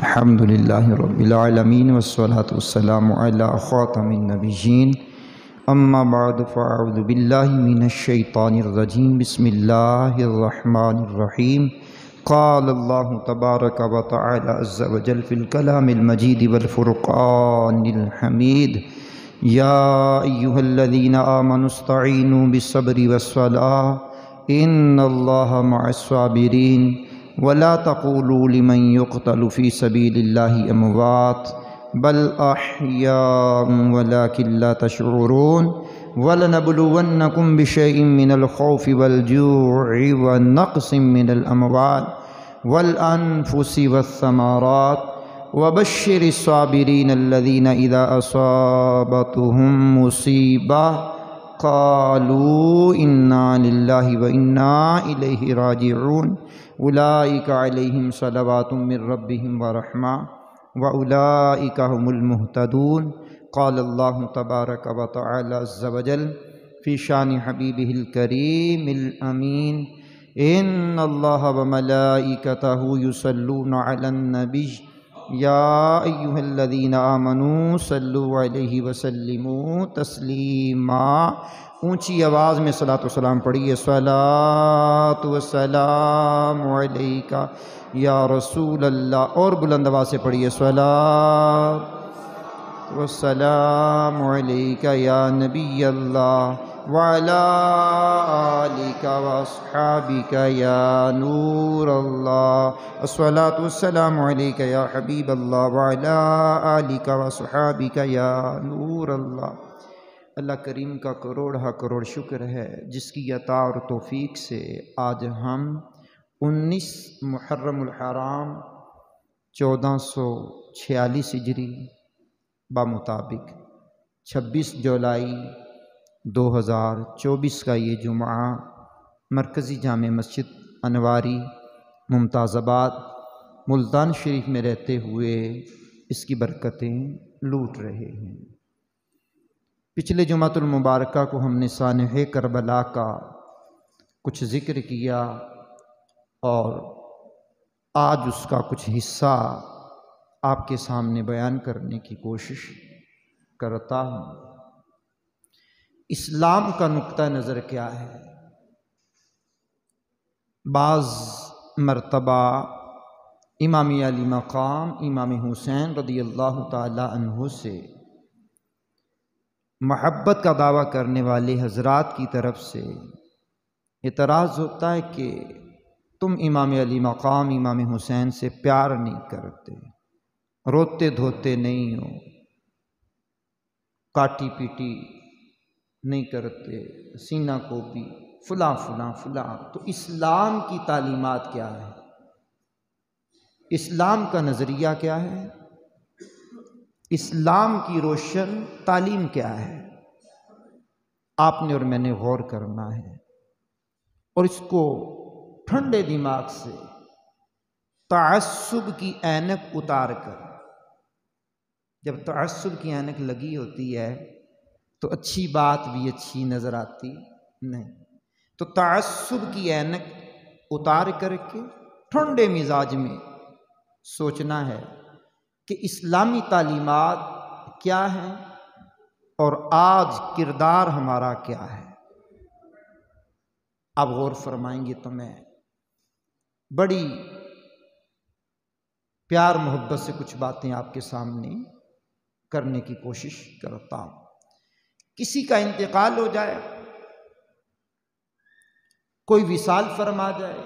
الحمدللہ رب العالمین والصلاة والسلام علی خاتم النبیین اما بعد فاعوذ باللہ من الشیطان الرجیم بسم اللہ الرحمن الرحیم قال اللہ تبارک و تعالی عز وجل فی الکلام المجید والفرقان الحمید یا ایہا الذین آمنوا استعینوا بالصبر والصلاة ان اللہ مع الصابرین ولا تقولوا لمن يقتل في سبيل الله اموات بل احياء ولكن لا تشعرون ولنبلونكم بشيء من الخوف والجوع ونقص من الاموال والانفس والثمرات وبشر الصابرين الذين اذا اصابتهم مصيبة قالوا انا لله وانا الیہ راجعون اولئک علیہم صلوات من ربهم ورحمہ واولئک هم المہتدون قال اللہ تبارک و تعالی عز وجل فی شان حبیبہ الکریم الامین ان اللہ وملائکتہ یصلون علی النبی یا ایہا الذین آمنوا صلوا علیہ وسلموا تسلیما۔ اونچی آواز میں صلاۃ و سلام پڑھیے۔ صلاۃ و سلام علیکہ یا رسول اللہ، اور بلند آواز سے پڑھیے۔ صلاۃ و سلام علیکہ یا نبی اللہ وعلی آلک واصحابک یا نور اللہ۔ الصلاۃ والسلام علیکہ یا حبیب اللہ وعلی آلک واصحابک یا نور اللہ۔ اللہ کریم کا کروڑ شکر ہے جس کی عطا اور توفیق سے آج ہم 19 محرم الحرام 1446 ہجری بمطابق 26 جولائی 2024 کا یہ جمعہ مرکزی جامع مسجد انواری ممتاز آباد ملتان شریف میں رہتے ہوئے اس کی برکتیں لوٹ رہے ہیں۔ پچھلے جمعۃ المبارکہ کو ہم نے سانحہ کربلا کا کچھ ذکر کیا اور آج اس کا کچھ حصہ آپ کے سامنے بیان کرنے کی کوشش کرتا ہوں۔ اسلام کا نقطہ نظر کیا ہے؟ بعض مرتبہ امام علی مقام امام حسین رضی اللہ تعالی عنہ سے محبت کا دعویٰ کرنے والے حضرات کی طرف سے اعتراض ہوتا ہے کہ تم امام علی مقام امام حسین سے پیار نہیں کرتے، روتے دھوتے نہیں ہو، کاٹی پیٹی نہیں کرتے، سینہ کو بھی فلاں فلاں فلاں۔ تو اسلام کی تعلیمات کیا ہے؟ اسلام کا نظریہ کیا ہے؟ اسلام کی روشن تعلیم کیا ہے؟ آپ نے اور میں نے غور کرنا ہے اور اس کو ٹھنڈے دماغ سے تعصب کی اینک اتار کر، جب تعصب کی اینک لگی ہوتی ہے تو اچھی بات بھی اچھی نظر آتی نہیں، تو تعصب کی اینک اتار کر کے ٹھنڈے مزاج میں سوچنا ہے کہ اسلامی تعلیمات کیا ہیں اور آج کردار ہمارا کیا ہے۔ آپ غور فرمائیں گے تو میں بڑی پیار محبت سے کچھ باتیں آپ کے سامنے کرنے کی کوشش کرتا ہوں۔ کسی کا انتقال ہو جائے، کوئی وصال فرما جائے،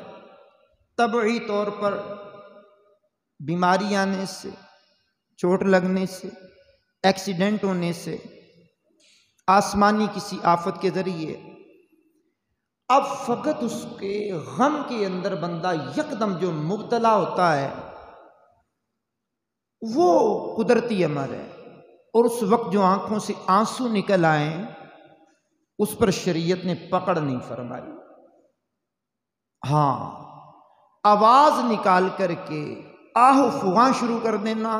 طبعی طور پر بیماری آنے سے، چوٹ لگنے سے، ایکسیڈنٹ ہونے سے، آسمانی کسی آفت کے ذریعے، اب فقط اس کے غم کے اندر بندہ یکدم جو مبتلا ہوتا ہے وہ قدرتی امر ہے، اور اس وقت جو آنکھوں سے آنسو نکل آئیں اس پر شریعت نے پکڑ نہیں فرمائی۔ ہاں، آواز نکال کر کے آہ و فغاں شروع کر دینا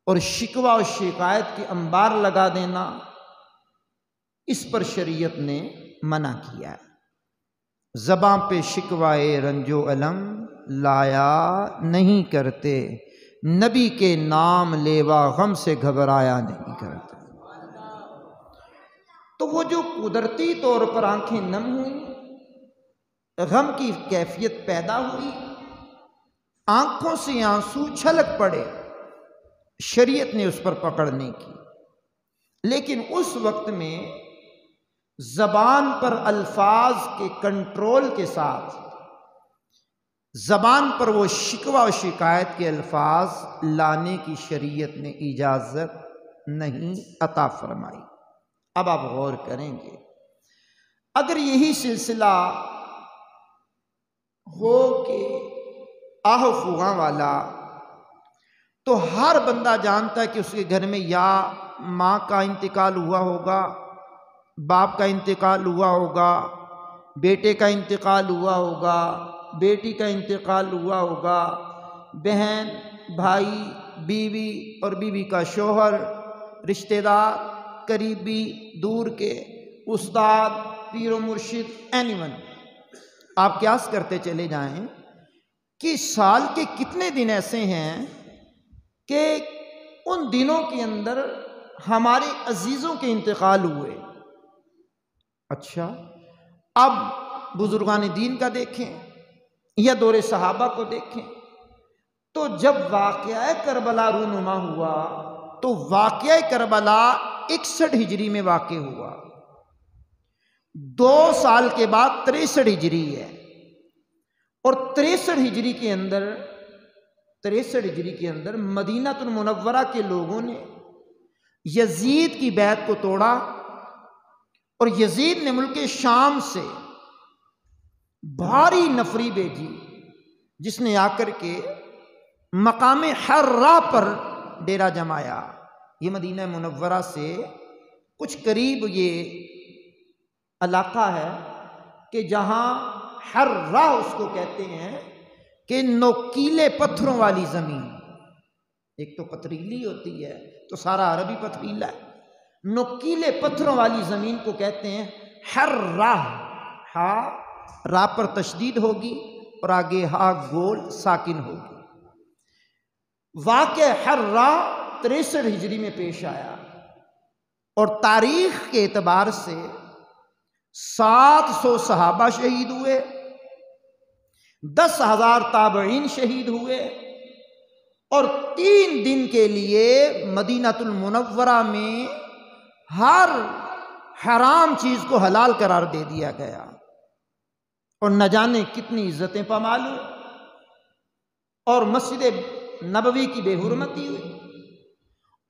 اور شکوہ و شکایت کے انبار لگا دینا، اس پر شریعت نے منع کیا ہے۔ زباں پہ شکوہ رنج و الم لایا نہیں کرتے، نبی کے نام لیوا غم سے گھبرایا نہیں کرتا۔ تو وہ جو قدرتی طور پر آنکھیں نم ہوئی، غم کی کیفیت پیدا ہوئی، آنکھوں سے آنسو چھلک پڑے، شریعت نے اس پر پکڑ نہیں کی۔ لیکن اس وقت میں زبان پر الفاظ کے کنٹرول کے ساتھ، زبان پر وہ شکوہ و شکایت کے الفاظ لانے کی شریعت نے اجازت نہیں عطا فرمائی۔ اب آپ غور کریں گے، اگر یہی سلسلہ ہو کہ آہ فغاں والا، تو ہر بندہ جانتا ہے کہ اس کے گھر میں یا ماں کا انتقال ہوا ہوگا، باپ کا انتقال ہوا ہوگا، بیٹے کا انتقال ہوا ہوگا، بیٹی کا انتقال ہوا ہوگا، بہن، بھائی، بیوی اور بیوی کا شوہر، رشتہ دار، قریبی، دور کے، استاد، پیر و مرشد، اینی ون۔ آپ قیاس کرتے چلے جائیں کہ سال کے کتنے دن ایسے ہیں کہ ان دنوں کے اندر ہمارے عزیزوں کے انتقال ہوئے۔ اچھا، اب بزرگان دین کا دیکھیں یا دور صحابہ کو دیکھیں، تو جب واقعہ کربلا رونما ہوا تو واقعہ کربلا 61 ہجری میں واقع ہوا، 2 سال کے بعد 63 ہجری ہے، اور 63 ہجری کے اندر مدینہ المنورہ کے لوگوں نے یزید کی بیعت کو توڑا، اور یزید نے ملک شام سے بھاری نفری بھیجی، جس نے آ کر کے مقام حرہ پر ڈیرا جمایا۔ یہ مدینہ منورہ سے کچھ قریب یہ علاقہ ہے کہ جہاں حرہ اس کو کہتے ہیں کہ نوکیلے پتھروں والی زمین۔ ایک تو پتھریلی ہوتی ہے تو سارا عربی پتھریلا ہے، نوکیلے پتھروں والی زمین کو کہتے ہیں حرہ۔ ہا را پر تشدید ہوگی اور آگے ہا گول ساکن ہوگی۔ واقع حرہ 63 ہجری میں پیش آیا، اور تاریخ کے اعتبار سے 700 صحابہ شہید ہوئے، 10,000 تابعین شہید ہوئے، اور 3 دن کے لیے مدینہ المنورہ میں ہر حرام چیز کو حلال قرار دے دیا گیا، اور نہ جانے کتنی عزتیں پامال ہوئی، اور مسجد نبوی کی بے حرمتی ہوئی۔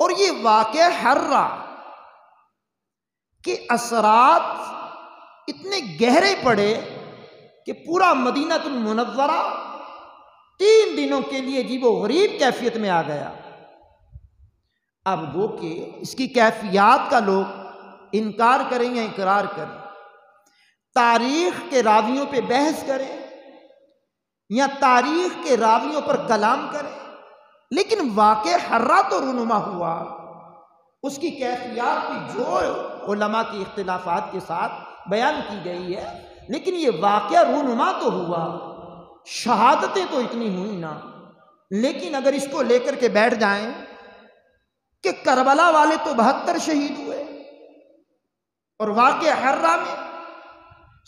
اور یہ واقعہ حرہ کے اثرات اتنے گہرے پڑے کہ پورا مدینہ المنورہ 3 دنوں کے لیے عجیب و غریب کیفیت میں آ گیا۔ اب وہ کہ اس کی کیفیات کا لوگ انکار کریں یا اقرار کریں، تاریخ کے راویوں پہ بحث کریں یا تاریخ کے راویوں پر کلام کریں، لیکن واقع حرہ تو رونما ہوا، اس کی کیفیات بھی جو علماء کی اختلافات کے ساتھ بیان کی گئی ہے، لیکن یہ واقعہ رونما تو ہوا، شہادتیں تو اتنی ہوئی نا۔ لیکن اگر اس کو لے کر کے بیٹھ جائیں کہ کربلا والے تو 72 شہید ہوئے، اور واقع حرہ میں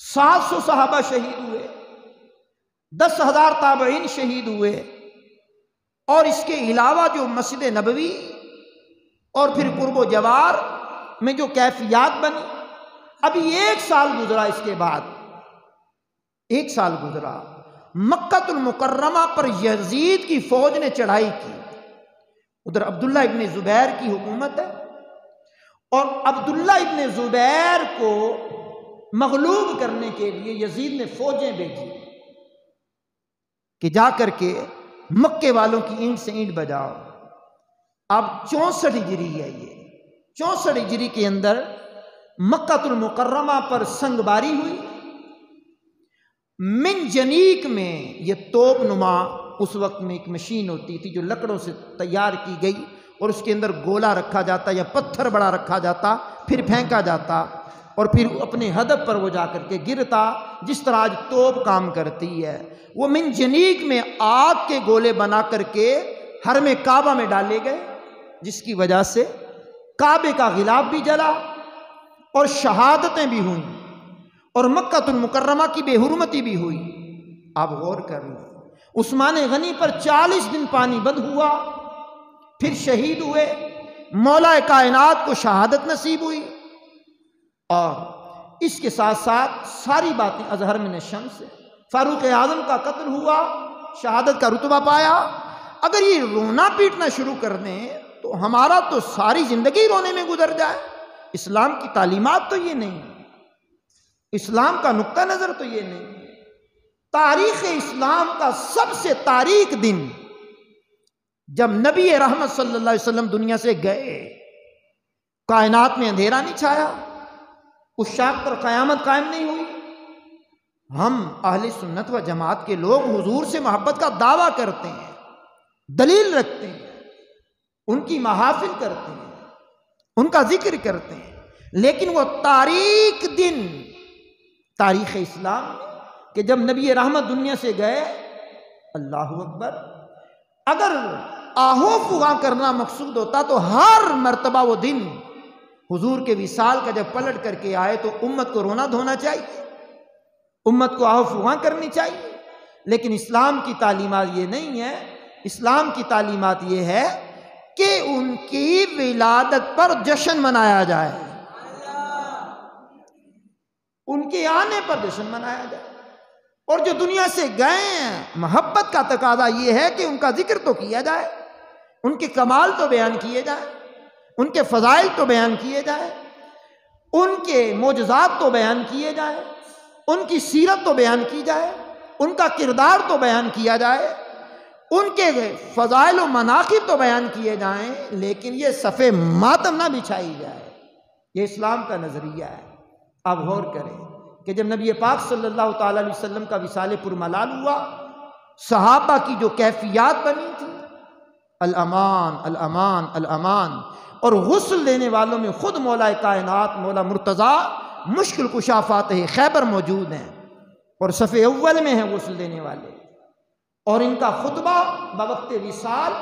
700 صحابہ شہید ہوئے، 10,000 تابعین شہید ہوئے، اور اس کے علاوہ جو مسجد نبوی اور پھر قرب و جوار میں جو کیفیات بنی، ابھی 1 سال گزرا، اس کے بعد 1 سال گزرا، مکہ المکرمہ پر یزید کی فوج نے چڑھائی کی، ادھر عبداللہ ابن زبیر کی حکومت ہے، اور عبداللہ ابن زبیر کو مغلوب کرنے کے لیے یزید نے فوجیں بھیجی کہ جا کر کے مکے والوں کی اینٹ سے اینٹ بجاؤ۔ اب 64 ہجری ہے، یہ 64 ہجری کے اندر مکہ المکرمہ پر سنگ باری ہوئی۔ من جنیق میں یہ توپ نما اس وقت میں ایک مشین ہوتی تھی جو لکڑوں سے تیار کی گئی، اور اس کے اندر گولا رکھا جاتا یا پتھر بڑا رکھا جاتا، پھر پھینکا جاتا، اور پھر اپنے ہدف پر وہ جا کر کے گرتا، جس طرح آج توپ کام کرتی ہے۔ وہ من جنیق میں آگ کے گولے بنا کر کے حرم کعبہ میں ڈالے گئے، جس کی وجہ سے کعبے کا غلاف بھی جلا اور شہادتیں بھی ہوئیں اور مکہ المکرمہ کی بے حرمتی بھی ہوئی۔ آپ غور کر لیں، عثمان غنی پر 40 دن پانی بند ہوا، پھر شہید ہوئے، مولا کائنات کو شہادت نصیب ہوئی، اور اس کے ساتھ ساتھ ساری باتیں اظہر من الشمس، فاروق اعظم کا قتل ہوا، شہادت کا رتبہ پایا۔ اگر یہ رونا پیٹنا شروع کر دیں تو ہمارا تو ساری زندگی رونے میں گزر جائے۔ اسلام کی تعلیمات تو یہ نہیں ہے، اسلام کا نقطہ نظر تو یہ نہیں ہے۔ تاریخ اسلام کا سب سے تاریک دن جب نبی رحمت صلی اللہ علیہ وسلم دنیا سے گئے، کائنات میں اندھیرا نہیں چھایا، اس شاخ پر قیامت قائم نہیں ہوئی۔ ہم اہل سنت و جماعت کے لوگ حضور سے محبت کا دعویٰ کرتے ہیں، دلیل رکھتے ہیں، ان کی محافل کرتے ہیں، ان کا ذکر کرتے ہیں، لیکن وہ تاریک دن تاریخ اسلام کہ جب نبی رحمت دنیا سے گئے، اللہ اکبر، اگر آہو فغاں کرنا مقصود ہوتا تو ہر مرتبہ وہ دن حضور کے وصال کا جب پلٹ کر کے آئے تو امت کو رونا دھونا چاہیے، امت کو آہو فغاں کرنی چاہیے۔ لیکن اسلام کی تعلیمات یہ نہیں ہے، اسلام کی تعلیمات یہ ہے کہ ان کی ولادت پر جشن منایا جائے، ان کے آنے پر جشن منایا جائے، اور جو دنیا سے گئے ہیں محبت کا تقاضا یہ ہے کہ ان کا ذکر تو کیا جائے، ان کے کمال تو بیان کیے جائیں، ان کے فضائل تو بیان کیے جائیں، ان کے معجزات تو بیان کیے جائیں، ان کی سیرت تو بیان کی جائے، ان کا کردار تو بیان کیا جائے، ان کے فضائل و مناقب تو بیان کیے جائیں، لیکن یہ صف ماتم نہ بچھائی جائے۔ یہ اسلام کا نظریہ ہے۔ آپ غور کریں کہ جب نبی پاک صلی اللہ تعالیٰ علیہ وسلم کا وصال پرملال ہوا، صحابہ کی جو کیفیات بنی تھی، الامان الامان الامان، اور غسل دینے والوں میں خود مولا کائنات مولا مرتضیٰ مشکل کشا فاتح خیبر موجود ہیں، اور صف اول میں ہیں غسل دینے والے، اور ان کا خطبہ بوقت وصال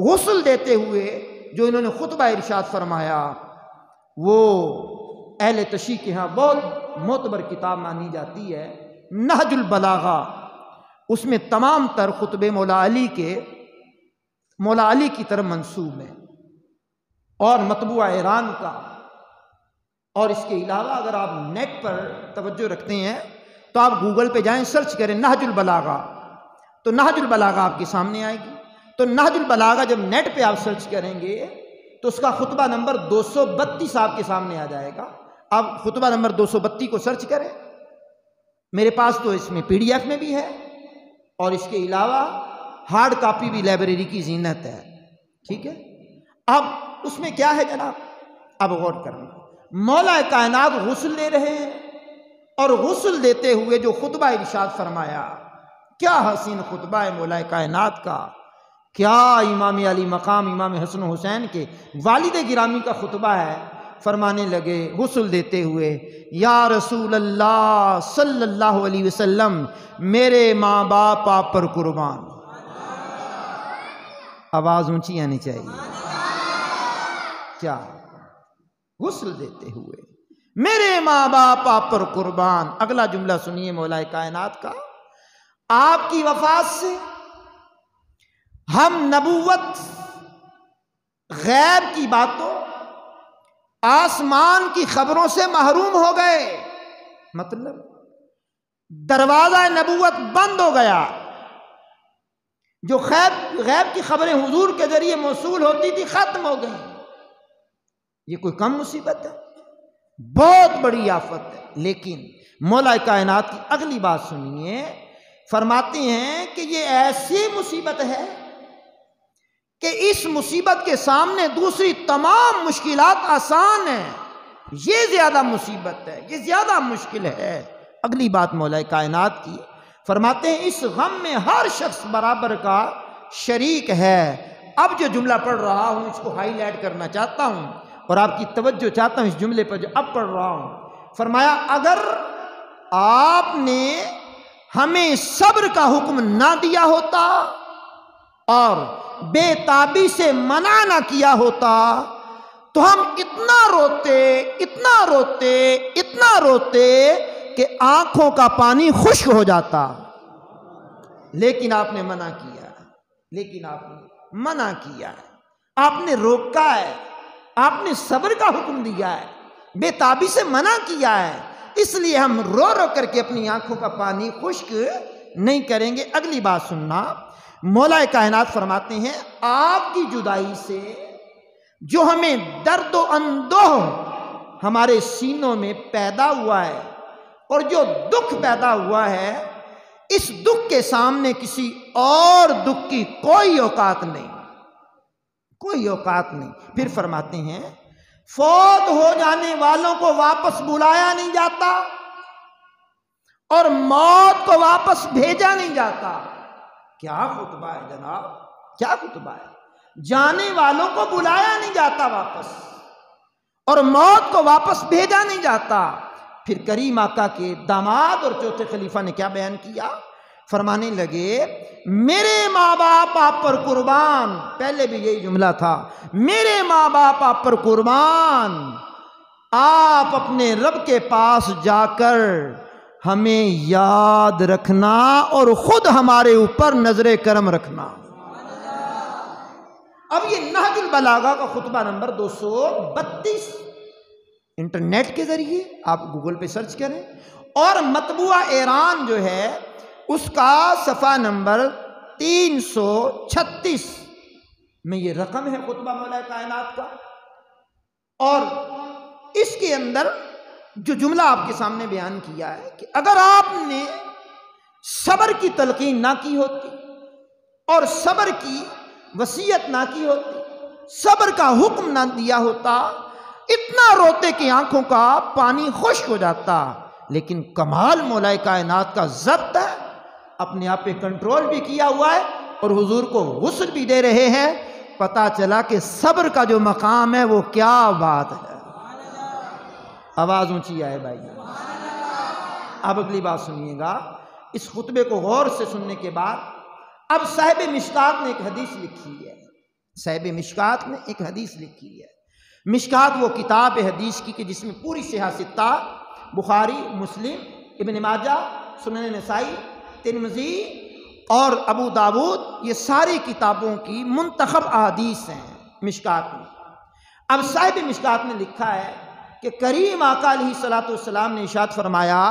غسل دیتے ہوئے جو انہوں نے خطبہ ارشاد فرمایا، وہ اہل تشیع کے ہاں بہت معتبر کتاب مانی جاتی ہے، نہج البلاغہ۔ اس میں تمام تر خطبے مولا علی کی طرف منسوب ہیں، اور مطبوع ایران کا۔ اور اس کے علاوہ اگر آپ نیٹ پر توجہ رکھتے ہیں تو آپ گوگل پہ جائیں، سرچ کریں نہج البلاغہ، تو نہج البلاغہ آپ کے سامنے آئے گی۔ تو نہج البلاغہ جب نیٹ پہ آپ سرچ کریں گے تو اس کا خطبہ نمبر 232 آپ کے سامنے آ جائے گا۔ آپ خطبہ نمبر 232 کو سرچ کریں، میرے پاس تو اس میں PDF میں بھی ہے، اور اس کے علاوہ ہارڈ کاپی بھی لائبریری کی زینت ہے، ٹھیک ہے۔ اب اس میں کیا ہے جناب، اب غور کرنا، مولا کائنات غسل لے رہے ہیں، اور غسل دیتے ہوئے جو خطبہ ارشاد فرمایا، کیا حسین خطبہ ہے مولا کائنات کا، کیا امام علی مقام امام حسن حسین کے والد گرامی کا خطبہ ہے۔ فرمانے لگے غسل دیتے ہوئے، یا رسول اللہ صلی اللہ علیہ وسلم، میرے ماں باپ آپ پر قربان۔ آواز اونچی آنی چاہیے۔ کیا غسل دیتے ہوئے، میرے ماں باپ آپ پر قربان۔ اگلا جملہ سنیے مولا کائنات کا، آپ کی وفات سے ہم نبوت، غیب کی باتوں، آسمان کی خبروں سے محروم ہو گئے، مطلب دروازہ نبوت بند ہو گیا۔ جو غیب کی خبریں حضور کے ذریعے موصول ہوتی تھی ختم ہو گئیں۔ یہ کوئی کم مصیبت ہے؟ بہت بڑی آفت ہے۔ لیکن مولا کائنات کی اگلی بات سنیے، فرماتے ہیں کہ یہ ایسی مصیبت ہے کہ اس مصیبت کے سامنے دوسری تمام مشکلات آسان ہیں، یہ زیادہ مصیبت ہے، یہ زیادہ مشکل ہے۔ اگلی بات مولا کائنات کی، فرماتے ہیں اس غم میں ہر شخص برابر کا شریک ہے۔ اب جو جملہ پڑھ رہا ہوں اس کو ہائی لائٹ کرنا چاہتا ہوں اور آپ کی توجہ چاہتا ہوں اس جملے پر جو اب پڑھ رہا ہوں۔ فرمایا اگر آپ نے ہمیں صبر کا حکم نہ دیا ہوتا اور بے تابی سے منع نہ کیا ہوتا تو ہم اتنا روتے کہ آنکھوں کا پانی خشک ہو جاتا، لیکن آپ نے منع کیا ہے، آپ نے روکا ہے، آپ نے صبر کا حکم دیا ہے، بے تابی سے منع کیا ہے، اس لیے ہم رو رو کر کے اپنی آنکھوں کا پانی خشک نہیں کریں گے۔ اگلی بات سننا، مولا کائنات فرماتے ہیں آپ کی جدائی سے جو ہمیں درد و اندوہ ہمارے سینوں میں پیدا ہوا ہے اور جو دکھ پیدا ہوا ہے، اس دکھ کے سامنے کسی اور دکھ کی کوئی اوقات نہیں۔ پھر فرماتے ہیں فوت ہو جانے والوں کو واپس بلایا نہیں جاتا اور موت کو واپس بھیجا نہیں جاتا۔ کیا خطبہ ہے جناب، کیا خطبہ ہے! جانے والوں کو بلایا نہیں جاتا واپس اور موت کو واپس بھیجا نہیں جاتا۔ پھر کریم آقا کے داماد اور چوتھے خلیفہ نے کیا بیان کیا؟ فرمانے لگے میرے ماں باپ آپ پر قربان، پہلے بھی یہی جملہ تھا، میرے ماں باپ آپ پر قربان، آپ اپنے رب کے پاس جا کر ہمیں یاد رکھنا اور خود ہمارے اوپر نظر کرم رکھنا۔ اب یہ نہج البلاغہ کا خطبہ نمبر 232 انٹرنیٹ کے ذریعے آپ گوگل پہ سرچ کریں، اور مطبوعہ ایران جو ہے اس کا صفحہ نمبر 336 میں یہ رقم ہے خطبہ مولا کائنات کا، اور اس کے اندر جو جملہ آپ کے سامنے بیان کیا ہے کہ اگر آپ نے صبر کی تلقین نہ کی ہوتی اور صبر کی وصیت نہ کی ہوتی، صبر کا حکم نہ دیا ہوتا، اتنا روتے کہ آنکھوں کا پانی خشک ہو جاتا۔ لیکن کمال مولا کائنات کا ضبط ہے، اپنے آپ پہ کنٹرول بھی کیا ہوا ہے اور حضور کو غسل بھی دے رہے ہیں۔ پتا چلا کہ صبر کا جو مقام ہے وہ کیا بات ہے۔ آواز اونچی آئے بھائی۔ اب اگلی بات سنیے گا، اس خطبے کو غور سے سننے کے بعد اب صاحب مشکات نے ایک حدیث لکھی ہے، صاحب مشکات نے ایک حدیث لکھی ہے۔ مشکات وہ کتاب حدیث کی کہ جس میں پوری صحیح ستہ، بخاری، مسلم، ابن ماجہ، سنن نسائی، ترمذی اور ابو داود، یہ ساری کتابوں کی منتخب احادیث ہیں مشکات میں۔ اب صاحب مشکات نے لکھا ہے کہ کریم آقا علیہ الصلوۃ والسلام نے ارشاد فرمایا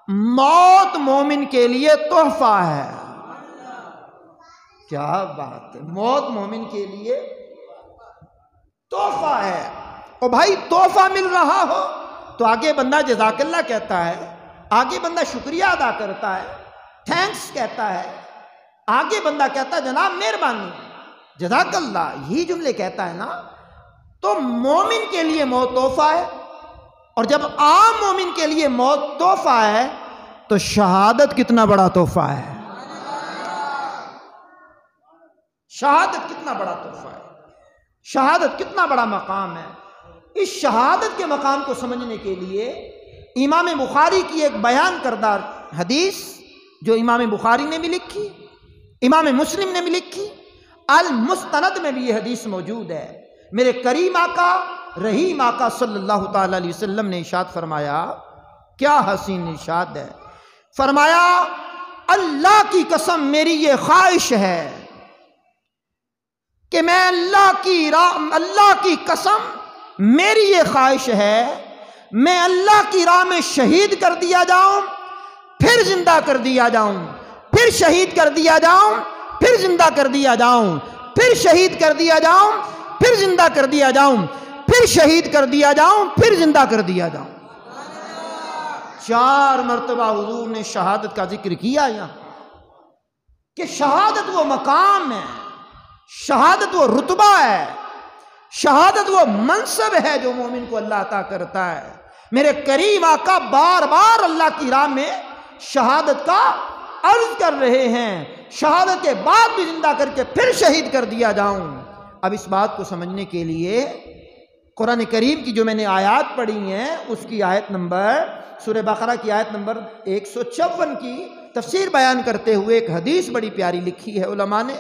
موت مومن کے لیے تحفہ ہے۔ کیا بات ہے، موت مومن کے لیے تحفہ ہے۔ اور بھائی تحفہ مل رہا ہو تو آگے بندہ جزاک اللہ کہتا ہے، آگے بندہ شکریہ ادا کرتا ہے، تھینکس کہتا ہے، آگے بندہ کہتا ہے جناب مہربانی، جزاک اللہ، یہی جملے کہتا ہے نا۔ تو مومن کے لیے موت تحفہ ہے، اور جب عام مومن کے لیے موت تحفہ ہے تو شہادت کتنا بڑا تحفہ ہے، شہادت کتنا بڑا تحفہ ہے، شہادت کتنا بڑا مقام ہے۔ اس شہادت کے مقام کو سمجھنے کے لیے امام بخاری کی ایک بیان کردہ حدیث جو امام بخاری نے بھی لکھی، امام مسلم نے بھی لکھی، المستند میں بھی یہ حدیث موجود ہے۔ میرے کریم آقا رحیم آقا صلی اللہ تعالی علیہ وسلم نے ارشاد فرمایا، کیا حسین ارشاد ہے، فرمایا اللہ کی قسم میری یہ خواہش ہے کہ میں اللہ کی قسم میری یہ خواہش ہے میں اللہ کی راہ میں شہید کر دیا جاؤں، پھر زندہ کر دیا جاؤں، پھر شہید کر دیا جاؤں، پھر زندہ کر دیا جاؤں، پھر شہید کر دیا جاؤں، پھر زندہ کر دیا جاؤں، پھر شہید کر دیا جاؤں، پھر زندہ کر دیا جاؤں۔ 4 مرتبہ حضور نے شہادت کا ذکر کیا یہاں کہ شہادت وہ مقام ہے، شہادت وہ رتبہ ہے، شہادت وہ منصب ہے جو مومن کو اللہ عطا کرتا ہے۔ میرے کریم آقا بار بار اللہ کی راہ میں شہادت کا عرض کر رہے ہیں، شہادت کے بعد بھی زندہ کر کے پھر شہید کر دیا جاؤں۔ اب اس بات کو سمجھنے کے لیے قرآن کریم کی جو میں نے آیات پڑھی ہیں اس کی آیت نمبر سورہ بقرہ کی آیت نمبر 154 کی تفسیر بیان کرتے ہوئے ایک حدیث بڑی پیاری لکھی ہے علماء نے۔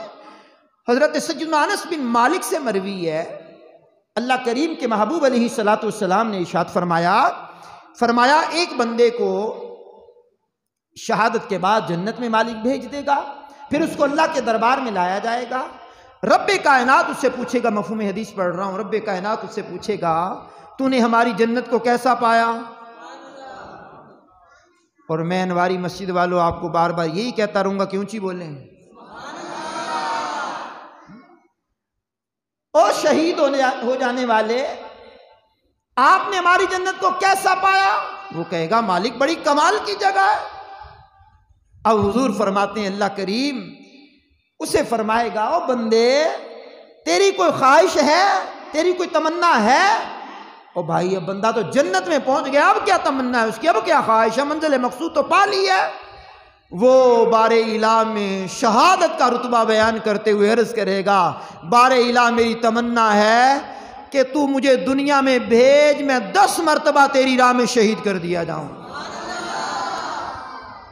حضرت سیدنا انس بن مالک سے مروی ہے، اللہ کریم کے محبوب علیہ الصلوۃ والسلام نے ارشاد فرمایا ایک بندے کو شہادت کے بعد جنت میں مالک بھیج دے گا، پھر اس کو اللہ کے دربار میں لایا جائے گا، رب کائنات اس سے پوچھے گا، مفہوم حدیث پڑھ رہا ہوں، رب کائنات اس سے پوچھے گا تو نے ہماری جنت کو کیسا پایا؟ اور میں انواری مسجد والوں آپ کو بار بار یہی کہتا رہوں گا کہ اونچی بولیں، او شہید ہو جانے والے، آپ نے ہماری جنت کو کیسا پایا؟ وہ کہے گا مالک بڑی کمال کی جگہ ہے۔ اب حضور فرماتے ہیں اللہ کریم اسے فرمائے گا، او بندے تیری کوئی خواہش ہے، تیری کوئی تمنا ہے؟ او بھائی اب بندہ تو جنت میں پہنچ گیا، اب کیا تمنا ہے اس کی، اب کیا خواہش ہے، منزل مقصود تو پا لی ہے۔ وہ بار الہ میں شہادت کا رتبہ بیان کرتے ہوئے عرض کرے گا، بار الہ میری تمنا ہے کہ تو مجھے دنیا میں بھیج، میں 10 مرتبہ تیری راہ میں شہید کر دیا جاؤں۔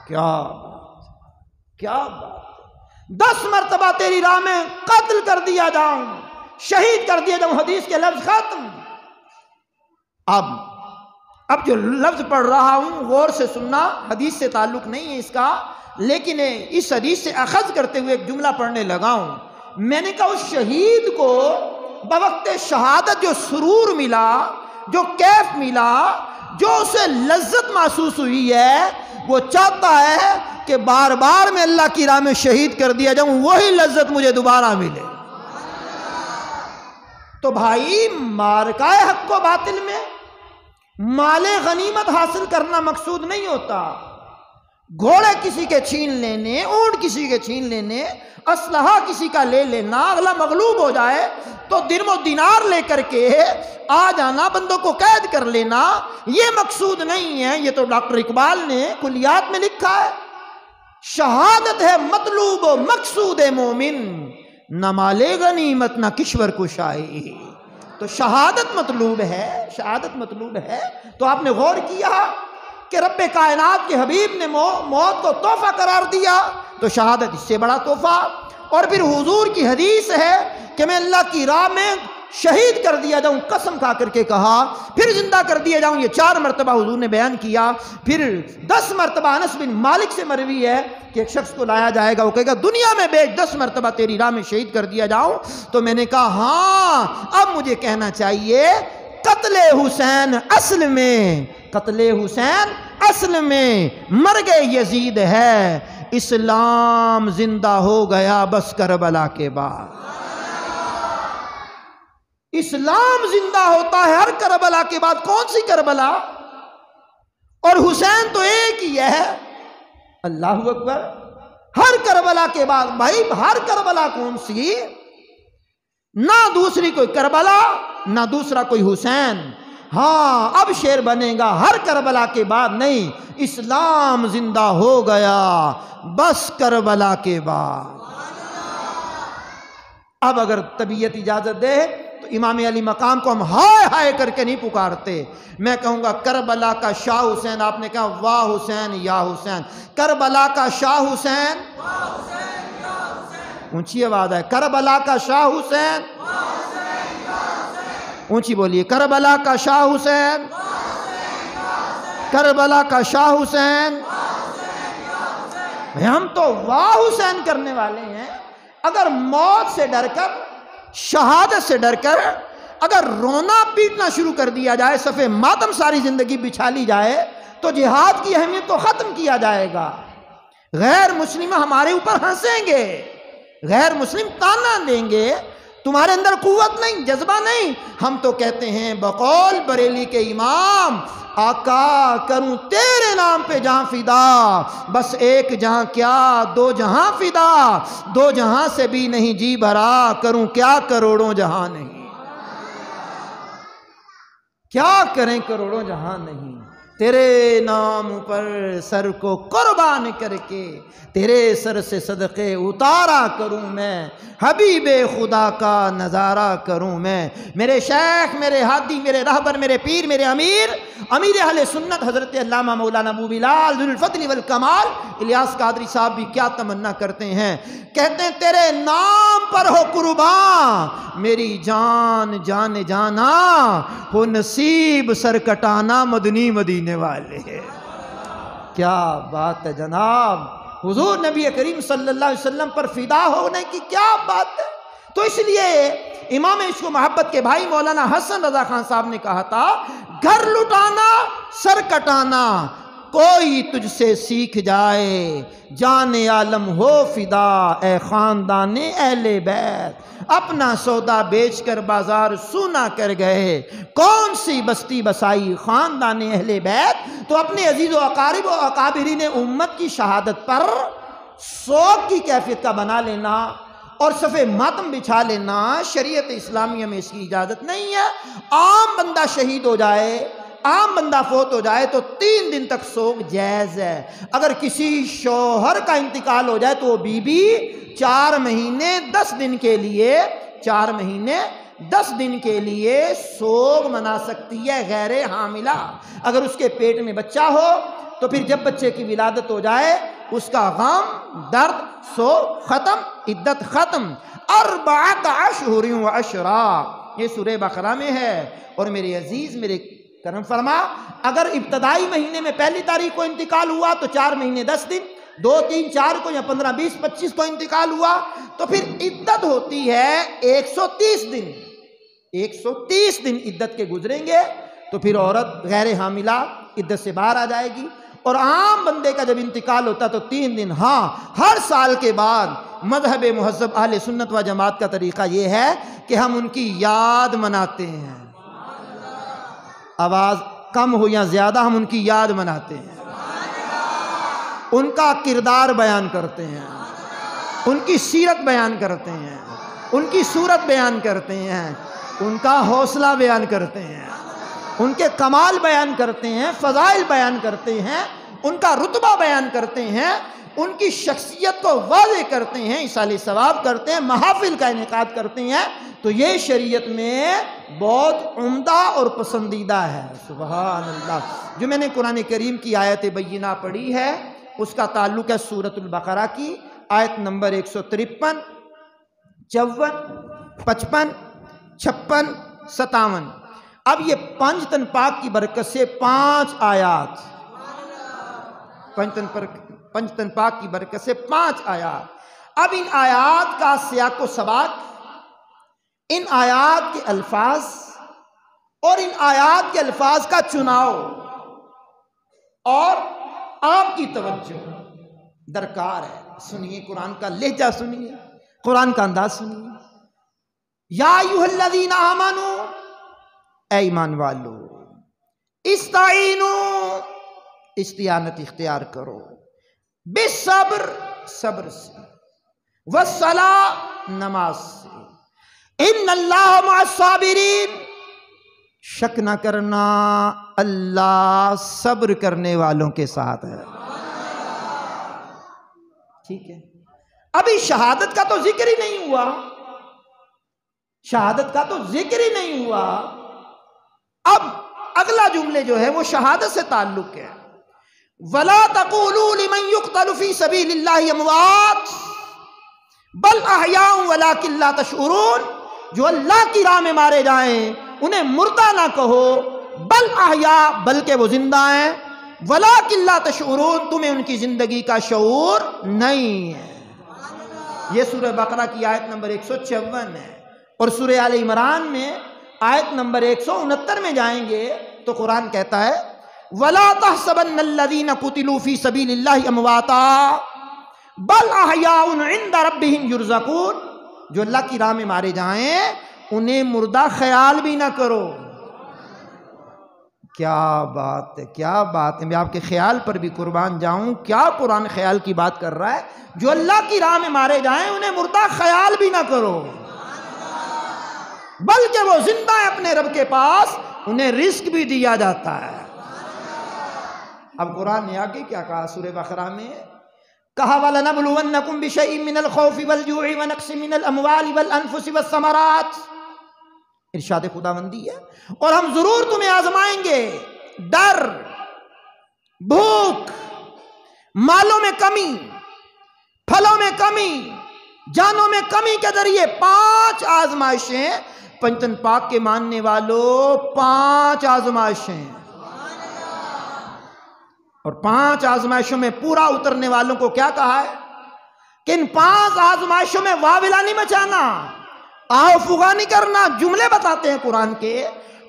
کیا بات، 10 مرتبہ تیری راہ میں قتل کر دیا جاؤں، شہید کر دیا جاؤں، حدیث کے لفظ ختم۔ اب جو لفظ پڑھ رہا ہوں غور سے سننا، حدیث سے تعلق نہیں ہے اس کا، لیکن اس حدیث سے اخذ کرتے ہوئے ایک جملہ پڑھنے لگا ہوں۔ میں نے کہا اس شہید کو بوقت شہادت جو سرور ملا، جو کیف ملا، جو اسے لذت محسوس ہوئی ہے، وہ چاہتا ہے کہ بار بار میں اللہ کی راہ میں شہید کر دیا جاؤں، وہی لذت مجھے دوبارہ ملے۔ تو بھائی مارکہ حق و باطل میں مال غنیمت حاصل کرنا مقصود نہیں ہوتا، گھوڑے کسی کے چھین لینے، اونٹ کسی کے چھین لینے، اسلحہ کسی کا لے لینا، اگلا مغلوب ہو جائے تو درم و دینار لے کر کے آ جانا، بندوں کو قید کر لینا، یہ مقصود نہیں ہے۔ یہ تو ڈاکٹر اقبال نے کلیات میں لکھا ہے، شہادت ہے مطلوب و مقصود مومن، نہ مال غنیمت نہ کشور کشائی۔ تو شہادت مطلوب ہے، تو آپ نے غور کیا کہ رب کائنات کے حبیب نے موت کو تحفہ قرار دیا، تو شہادت اس سے بڑا تحفہ۔ اور پھر حضور کی حدیث ہے کہ میں اللہ کی راہ میں شہید کر دیا جاؤں، قسم کھا کر کے کہا، پھر زندہ کر دیا جاؤں، یہ 4 مرتبہ حضور نے بیان کیا۔ پھر 10 مرتبہ انس بن مالک سے مروی ہے کہ ایک شخص کو لایا جائے گا، وہ کہے گا دنیا میں بیچ 10 مرتبہ تیری راہ میں شہید کر دیا جاؤں۔ تو میں نے کہا ہاں اب مجھے کہنا چاہیے قتل حسین اصل میں مرگ یزید ہے، اسلام زندہ ہو گیا بس کربلا کے بعد۔ اسلام زندہ ہوتا ہے ہر کربلا کے بعد۔ کون سی کربلا؟ اور حسین تو ایک ہی ہے، اللہ اکبر۔ ہر کربلا کے بعد، بھائی ہر کربلا کون سی؟ نہ دوسری کوئی کربلا، نہ دوسرا کوئی حسین۔ ہاں اب شعر بنے گا ہر کربلا کے بعد نہیں، اسلام زندہ ہو گیا بس کربلا کے بعد۔ اب اگر طبیعت اجازت دے تو امام علی مقام کو ہم ہائے ہائے کر کے نہیں پکارتے، میں کہوں گا کربلا کا شاہ حسین۔ آپ نے کہا واہ حسین یا حسین، کربلا کا شاہ حسین، اونچی آواز ہے، کربلا کا شاہ حسین، اونچی بولیے، کربلا کا شاہ حسین، کربلا کا شاہ حسین۔ ہم تو واہ حسین کرنے والے ہیں۔ اگر موت سے ڈر کر، شہادت سے ڈر کر اگر رونا پیٹنا شروع کر دیا جائے، صفے ماتم ساری زندگی بچھا لی جائے، تو جہاد کی اہمیت کو ختم کیا جائے گا۔ غیر مسلم ہمارے اوپر ہنسیں گے، غیر مسلم تانا دیں گے، تمہارے اندر قوت نہیں، جذبہ نہیں۔ ہم تو کہتے ہیں بقول بریلی کے امام، آقا کروں تیرے نام پہ جہاں فدا، بس ایک جہاں کیا 2 جہاں فدا، 2 جہاں سے بھی نہیں جی بھرا، کروں کیا کروڑوں جہاں نہیں۔ کیا کریں کروڑوں جہاں نہیں، تیرے نام پر سر کو قربان کر کے تیرے سر سے صدقے اتارا کروں میں، حبیب خدا کا نظارہ کروں میں۔ میرے شیخ، میرے ہادی، میرے رہبر، میرے پیر، میرے امیر اہل سنت حضرت علامہ مولانا ابو بلال ذو الفضل والکمال الیاس قادری صاحب بھی کیا تمنا کرتے ہیں، کہتے ہیں تیرے نام پر ہو قربان میری جان جان جانا، ہو نصیب سر کٹانا مدنی مدینے والے۔ کیا بات ہے جناب، حضور نبی کریم صلی اللہ علیہ وسلم پر فدا ہونے کی کیا بات ہے۔ تو اس لیے امام عشق و محبت کے بھائی مولانا حسن رضا خان صاحب نے کہا تھا، گھر لٹانا سر کٹانا کوئی تجھ سے سیکھ جائے، جان عالم ہو فدا اے خاندان اہل بیت، اپنا سودا بیچ کر بازار سونا کر گئے، کون سی بستی بسائی خاندان اہل بیت۔ تو اپنے عزیز و اقارب و اکابرین امت کی شہادت پر سوگ کی کیفیت کا بنا لینا اور صفِ ماتم بچھا لینا شریعت اسلامیہ میں اس کی اجازت نہیں ہے۔ عام بندہ شہید ہو جائے، عام بندہ فوت ہو جائے تو 3 دن تک سوگ جائز ہے۔ اگر کسی شوہر کا انتقال ہو جائے تو وہ بیوی 4 مہینے 10 دن کے لیے 4 مہینے 10 دن کے لیے سوگ منا سکتی ہے غیر حاملہ۔ اگر اس کے پیٹ میں بچہ ہو تو پھر جب بچے کی ولادت ہو جائے اس کا غم درد سوگ ختم، عدت ختم۔ 4 اشہر و عشرا، یہ سورہ بقرہ میں ہے۔ اور میرے عزیز میرے کرم فرما، اگر ابتدائی مہینے میں 1 تاریخ کو انتقال ہوا تو 4 مہینے 10 دن، 2 3 4 کو یا 15 20 25 کو انتقال ہوا تو پھر عدت ہوتی ہے 130 دن۔ 130 دن عدت کے گزریں گے تو پھر عورت غیر حاملہ عدت سے باہر آ جائے گی۔ اور عام بندے کا جب انتقال ہوتا تو 3 دن۔ ہاں، ہر سال کے بعد مذہب مہذب اہل سنت و جماعت کا طریقہ یہ ہے کہ ہم ان کی یاد مناتے ہیں۔ آواز کم ہو یا زیادہ، ہم ان کی یاد مناتے ہیں، ان کا کردار بیان کرتے ہیں، ان کی سیرت بیان کرتے ہیں، ان کی صورت بیان کرتے ہیں، ان کا حوصلہ بیان کرتے ہیں، ان کے کمال بیان کرتے ہیں، فضائل بیان کرتے ہیں، ان کا رتبہ بیان کرتے ہیں، ان کی شخصیت کو واضح کرتے ہیں، ایصال ثواب کرتے ہیں، محافل کا انعقاد کرتے ہیں۔ تو یہ شریعت میں بہت عمدہ اور پسندیدہ ہے۔ سبحان اللہ۔ جو میں نے قرآن کریم کی آیت بینہ پڑھی ہے اس کا تعلق ہے سورۃ البقرہ کی آیت نمبر 153، 54، 55، 56، 57۔ اب یہ پنجتن پاک کی برکت سے 5 آیات، پنجتن پاک کی برکت سے 5 آیات۔ اب ان آیات کا سیاق و سباق، ان آیات کے الفاظ اور ان آیات کے الفاظ کا چناؤ اور آپ کی توجہ درکار ہے۔ سنیے قرآن کا لہجہ، سنیے قرآن کا انداز، سنیے۔ یا ایھا الذین آمنو، اے ایمان والو، استعینوا، استعانت اختیار کرو، بالصبر، صبر سے، والصلاۃ، نماز سے، ان اللہ مع الصابرین، شک نہ کرنا اللہ صبر کرنے والوں کے ساتھ ہے۔ ٹھیک ہے، ابھی شہادت کا تو ذکر ہی نہیں ہوا، شہادت کا تو ذکر ہی نہیں ہوا۔ اب اگلا جملے جو ہے وہ شہادت سے تعلق ہے۔ وَلَا تَقُولُوا لِمَنْ يُقْتَلُ فِي سَبِيلِ اللَّهِ أَمْوَاتٌ بَلْ أَحْيَاءٌ وَلَكِنْ لَا تَشْعُرُونَ، جو اللہ کی راہ میں مارے جائیں انہیں مردہ نہ کہو، بل احیاء، بلکہ وہ زندہ ہیں، وَلَكِنْ لَا تَشْعُرُونَ، تمہیں ان کی زندگی کا شعور نہیں ہے۔ یہ سورہ بقرہ کی آیت نمبر 154 ہے۔ اور سورہ آل عمران میں آیت نمبر 169 میں جائیں گے تو قرآن کہتا ہے وَلَا تَحْسَبَنَّ الَّذِينَ قُتِلُوا فِي سَبِيلِ اللَّهِ أَمْوَاتًا بَلْ أَحْيَاءٌ عِندَ رَبِّهِمْ يُرْزَقُونَ، جو اللہ کی راہ میں مارے جائیں انہیں مردہ خیال بھی نہ کرو۔ کیا بات ہے، کیا بات ہے، میں آپ کے خیال پر بھی قربان جاؤں، کیا قرآن خیال کی بات کر رہا ہے۔ جو اللہ کی راہ میں مارے جائیں انہیں مردہ خیال بھی نہ کرو، بلکہ وہ زندہ ہے اپنے رب کے پاس، انہیں رزق بھی دیا جاتا ہے۔ اب قرآن نے آگے کیا کہا سورہ بقرہ میں؟ کہا وَلَنَبْلُوَنَّكُمْ بِشَيْءٍ مِّنَ الْخَوْفِ وَالْجُوعِ وَنَقْصٍ مِّنَ الْأَمْوَالِ وَالْأَنفُسِ وَالثَّمَرَاتِ، ارشاد خداوندی ہے، اور ہم ضرور تمہیں آزمائیں گے ڈر، بھوک، مالوں میں کمی، پھلوں میں کمی، جانوں میں کمی کے ذریعے 5 آزمائشیں، پنجتن پاک کے ماننے والوں 5 آزمائشیں، اور 5 آزمائشوں میں پورا اترنے والوں کو کیا کہا ہے کہ ان 5 آزمائشوں میں واویلا نہیں مچانا، آؤ فغا نہیں کرنا۔ جملے بتاتے ہیں قرآن کے،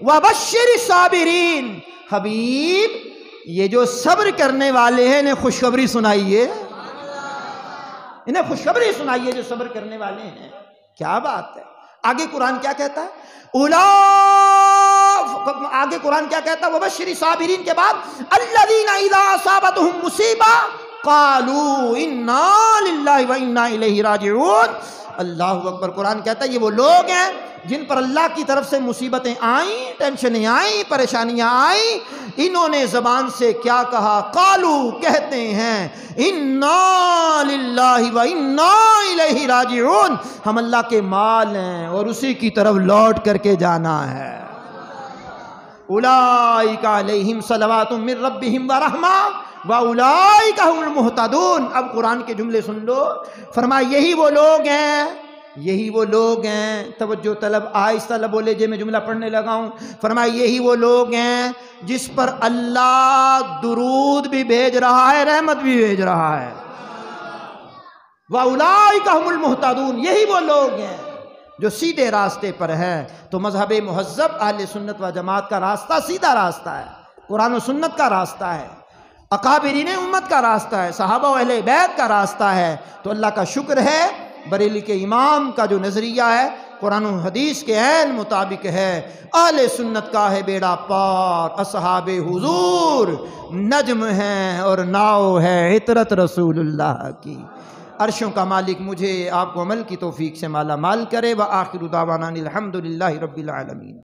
وَبَشِّرِ الصَّابِرِينَ، حبیب یہ جو صبر کرنے والے ہیں انہیں خوشخبری سنائیے، انہیں خوشخبری سنائیے جو صبر کرنے والے ہیں۔ کیا بات ہے! آگے قرآن کیا کہتا ہے؟ آگے قرآن کیا کہتا ہے؟ وَبَشِّرِ صابرین کے بعد الَّذِينَ إِذَا أَصَابَتْهُمْ مُصِیبَةٌ قَالُوا إِنَّا لِلَّهِ وَإِنَّا إِلَيْهِ راجعون۔ اللہ اکبر۔ قرآن کہتا ہے یہ وہ لوگ ہیں جن پر اللہ کی طرف سے مصیبتیں آئیں، ٹینشنیں آئیں، پریشانیاں آئیں، انہوں نے زبان سے کیا کہا؟ قالو، کہتے ہیں، اِنَّا لِلَّهِ وَإِنَّا إِلَيْهِ راجعون، ہم اللہ کے مال ہیں اور اسی کی طرف لوٹ کر کے جانا ہے۔ اولئک علیہم صلوات من ربہم ورحمہ وَأُولَئِكَ هُمُ الْمُهْتَدُونَ۔ اب قرآن کے جملے سن لو، فرمایا یہی وہ لوگ ہیں، یہی وہ لوگ ہیں، توجہ طلب، آہستہ بولے جے میں جملہ پڑھنے لگا ہوں۔ فرمایا یہی وہ لوگ ہیں جس پر اللہ درود بھی بھیج رہا ہے، رحمت بھی بھیج رہا ہے۔ وَأُولَئِكَ هُمُ الْمُهْتَدُونَ، یہی وہ لوگ ہیں جو سیدھے راستے پر ہیں۔ تو مذہب مہذب اہل سنت و جماعت کا راستہ سیدھا راستہ ہے، قرآن و سنت کا راستہ ہے، اکابرین امت کا راستہ ہے، صحابہ و اہل بیت کا راستہ ہے۔ تو اللہ کا شکر ہے بریلی کے امام کا جو نظریہ ہے قرآن و حدیث کے عین مطابق ہے۔ اہل سنت کا ہے بیڑا پار، اصحاب حضور نجم ہیں اور ناؤ ہے عطرت رسول اللہ کی۔ عرشوں کا مالک مجھے آپ کو عمل کی توفیق سے مالا مال کرے۔ وآخر دعوانا الحمدللہ رب العالمین۔